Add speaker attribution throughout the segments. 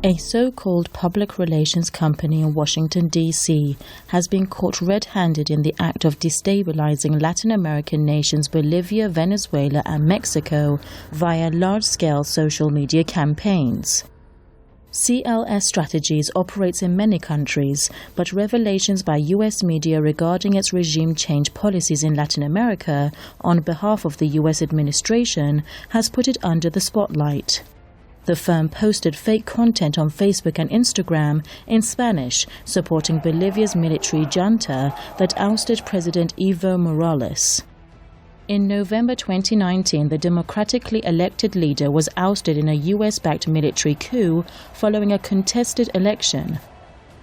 Speaker 1: A so-called public relations company in Washington, D.C. has been caught red-handed in the act of destabilizing Latin American nations Bolivia, Venezuela and Mexico via large-scale social media campaigns. CLS Strategies operates in many countries, but revelations by U.S. media regarding its regime change policies in Latin America on behalf of the U.S. administration has put it under the spotlight. The firm posted fake content on Facebook and Instagram in Spanish supporting Bolivia's military junta that ousted President Evo Morales. In November 2019, the democratically elected leader was ousted in a US-backed military coup following a contested election.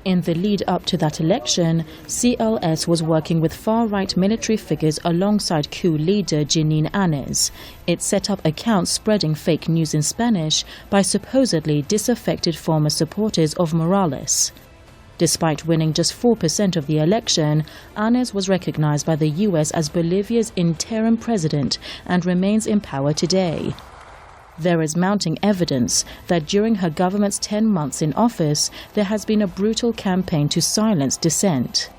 Speaker 1: In the lead up to that election, CLS was working with far-right military figures alongside coup leader Jeanine Áñez. It set up accounts spreading fake news in Spanish by supposedly disaffected former supporters of Morales. Despite winning just 4% of the election, Áñez was recognized by the US as Bolivia's interim president and remains in power today. There is mounting evidence that during her government's 10 months in office, there has been a brutal campaign to silence dissent.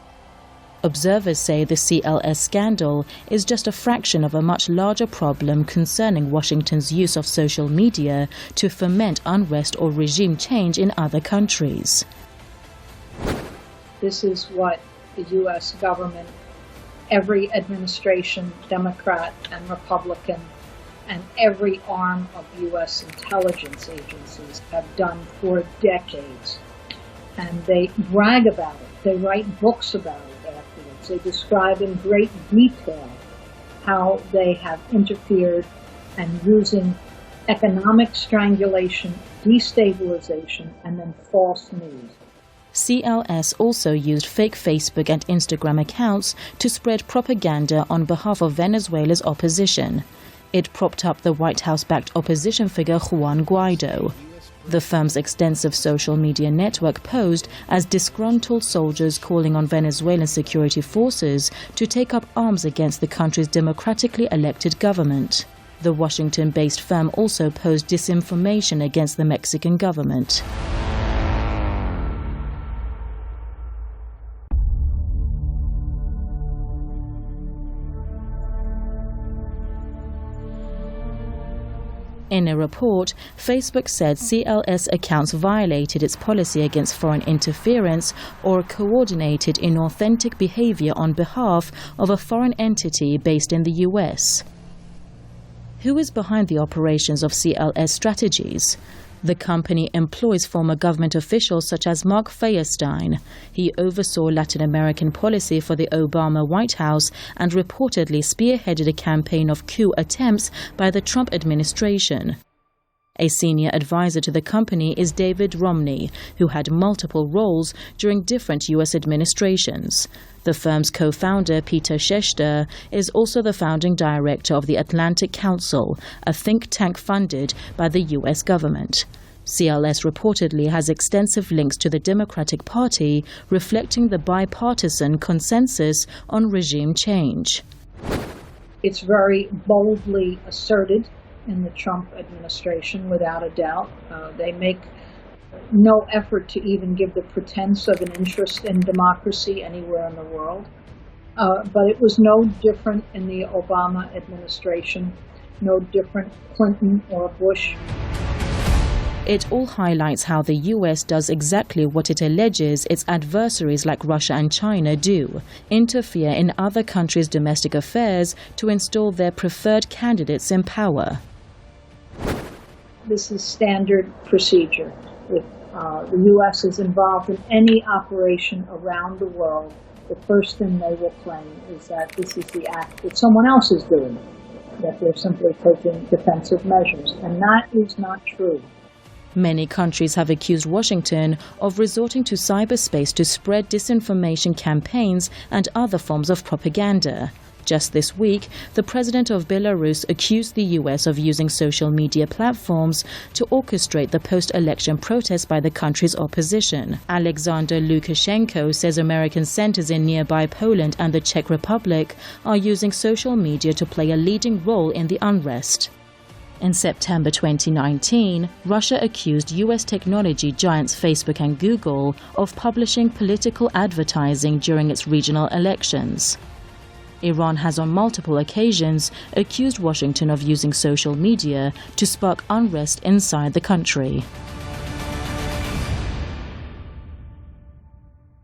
Speaker 1: Observers say the CLS scandal is just a fraction of a much larger problem concerning Washington's use of social media to foment unrest or regime change in other countries.
Speaker 2: This is what the U.S. government, every administration, Democrat and Republican, and every arm of U.S. intelligence agencies have done for decades. And they brag about it. They write books about it afterwards. They describe in great detail how they have interfered and using economic strangulation, destabilization, and then false news.
Speaker 1: CLS also used fake Facebook and Instagram accounts to spread propaganda on behalf of Venezuela's opposition. It propped up the White House-backed opposition figure Juan Guaido. The firm's extensive social media network posed as disgruntled soldiers calling on Venezuelan security forces to take up arms against the country's democratically elected government. The Washington-based firm also posed disinformation against the Mexican government. In a report, Facebook said CLS accounts violated its policy against foreign interference or coordinated inauthentic behavior on behalf of a foreign entity based in the US. Who is behind the operations of CLS Strategies? The company employs former government officials such as Mark Feuerstein. He oversaw Latin American policy for the Obama White House and reportedly spearheaded a campaign of coup attempts by the Trump administration. A senior advisor to the company is David Romney, who had multiple roles during different U.S. administrations. The firm's co-founder, Peter Schechter, is also the founding director of the Atlantic Council, a think tank funded by the U.S. government. CLS reportedly has extensive links to the Democratic Party, reflecting the bipartisan consensus on regime change.
Speaker 2: It's very boldly asserted in the Trump administration, without a doubt. They make no effort to even give the pretense of an interest in democracy anywhere in the world. But it was no different in the Obama administration, no different Clinton or Bush.
Speaker 1: It all highlights how the U.S. does exactly what it alleges its adversaries like Russia and China do: interfere in other countries' domestic affairs to install their preferred candidates in power.
Speaker 2: This is standard procedure. If the U.S. is involved in any operation around the world, the first thing they will claim is that this is the act that someone else is doing, that they're simply taking defensive measures. And that is not true.
Speaker 1: Many countries have accused Washington of resorting to cyberspace to spread disinformation campaigns and other forms of propaganda. Just this week, the president of Belarus accused the U.S. of using social media platforms to orchestrate the post-election protests by the country's opposition. Alexander Lukashenko says American centers in nearby Poland and the Czech Republic are using social media to play a leading role in the unrest. In September 2019, Russia accused US technology giants Facebook and Google of publishing political advertising during its regional elections. Iran has on multiple occasions accused Washington of using social media to spark unrest inside the country.